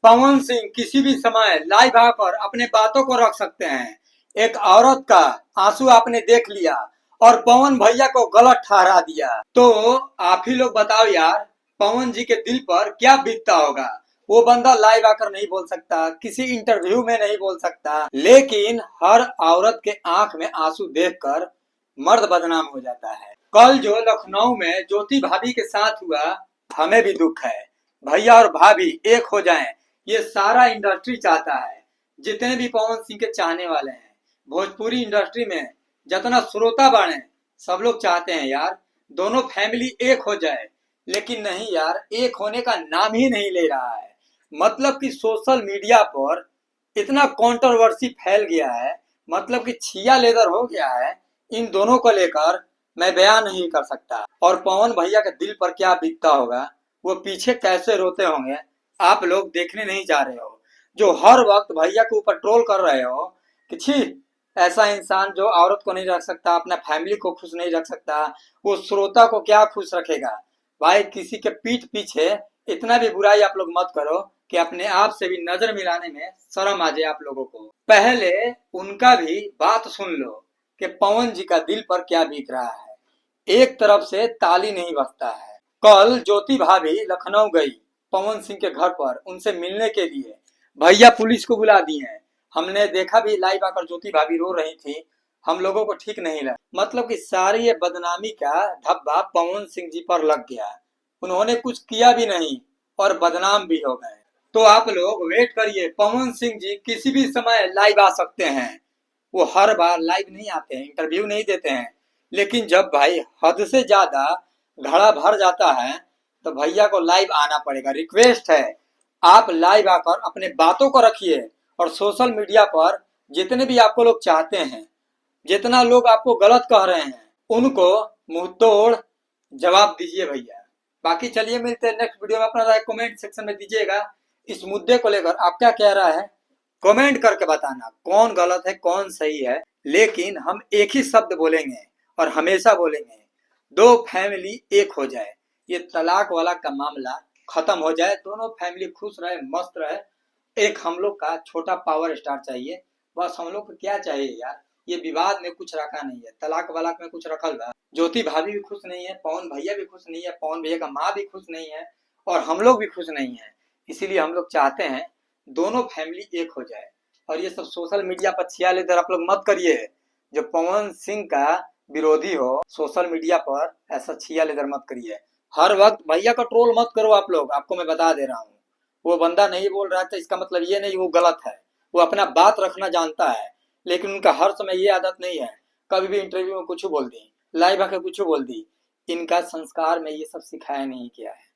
पवन सिंह किसी भी समय लाइव आकर अपने बातों को रख सकते हैं। एक औरत का आंसू आपने देख लिया और पवन भैया को गलत ठहरा दिया। तो आप ही लोग बताओ यार, पवन जी के दिल पर क्या बीतता होगा। वो बंदा लाइव आकर नहीं बोल सकता, किसी इंटरव्यू में नहीं बोल सकता, लेकिन हर औरत के आंख में आंसू देखकर मर्द बदनाम हो जाता है। कल जो लखनऊ में ज्योति भाभी के साथ हुआ, हमें भी दुख है। भैया और भाभी एक हो जाएं, ये सारा इंडस्ट्री चाहता है। जितने भी पवन सिंह के चाहने वाले हैं, भोजपुरी इंडस्ट्री में जितना श्रोता बढ़े, सब लोग चाहते हैं यार दोनों फैमिली एक हो जाए। लेकिन नहीं यार, एक होने का नाम ही नहीं ले रहा है। मतलब कि सोशल मीडिया पर इतना कंट्रोवर्सी फैल गया है, मतलब कि छिया लेदर हो गया है इन दोनों को लेकर, मैं बयान नहीं कर सकता। और पवन भैया के दिल पर क्या बीतता होगा, वो पीछे कैसे रोते होंगे, आप लोग देखने नहीं जा रहे हो। जो हर वक्त भैया के ऊपर ट्रोल कर रहे हो कि छी, ऐसा इंसान जो औरत को नहीं रख सकता, अपना फैमिली को खुश नहीं रख सकता, वो श्रोता को क्या खुश रखेगा। भाई किसी के पीठ पीछे इतना भी बुराई आप लोग मत करो कि अपने आप से भी नजर मिलाने में शर्म आ जाए आप लोगों को। पहले उनका भी बात सुन लो कि पवन जी का दिल पर क्या बीत रहा है। एक तरफ से ताली नहीं बजता है। कल ज्योति भाभी लखनऊ गई पवन सिंह के घर पर उनसे मिलने के लिए। भैया पुलिस को बुला दिए हैं। हमने देखा भी लाइव आकर ज्योति भाभी रो रही थी, हम लोगों को ठीक नहीं लगा। मतलब कि सारी ये बदनामी का धब्बा पवन सिंह जी पर लग गया। उन्होंने कुछ किया भी नहीं और बदनाम भी हो गए। तो आप लोग वेट करिए, पवन सिंह जी किसी भी समय लाइव आ सकते हैं। वो हर बार लाइव नहीं आते हैं, इंटरव्यू नहीं देते हैं, लेकिन जब भाई हद से ज्यादा घड़ा भर जाता है तो भैया को लाइव आना पड़ेगा। रिक्वेस्ट है, आप लाइव आकर अपने बातों को रखिए और सोशल मीडिया पर जितने भी आपको लोग चाहते हैं, जितना लोग आपको गलत कह रहे हैं, उनको मुंह तोड़ जवाब दीजिए भैया। बाकी चलिए मिलते हैं नेक्स्ट वीडियो में। अपना राय कमेंट सेक्शन में दीजिएगा। इस मुद्दे को लेकर आप क्या कह रहा है, कमेंट करके बताना कौन गलत है कौन सही है। लेकिन हम एक ही शब्द बोलेंगे और हमेशा बोलेंगे, दो फैमिली एक हो जाए, ये तलाक वाला का मामला खत्म हो जाए, दोनों फैमिली खुश रहे मस्त रहे। एक हम लोग का छोटा पावर स्टार चाहिए, बस हम लोग को क्या चाहिए यार। ये विवाद में कुछ रखा नहीं है, तलाक वलाक में कुछ रखल बा। ज्योति भाभी भी खुश नहीं है, पवन भैया भी खुश नहीं है, पवन भैया का माँ भी खुश नहीं है और हम लोग भी खुश नहीं है। इसीलिए हम लोग चाहते हैं दोनों फैमिली एक हो जाए। और ये सब सोशल मीडिया पर छिया लेकर आप लोग मत करिए। जो पवन सिंह का विरोधी हो सोशल मीडिया पर ऐसा छिया लेकर मत करिए। हर वक्त भैया का ट्रोल मत करो आप लोग, आपको मैं बता दे रहा हूँ। वो बंदा नहीं बोल रहा था इसका मतलब ये नहीं वो गलत है, वो अपना बात रखना जानता है। लेकिन उनका हर समय ये आदत नहीं है, कभी भी इंटरव्यू में कुछ बोल दी, लाइव आके कुछ बोल दी। इनका संस्कार में ये सब सिखाया नहीं गया है।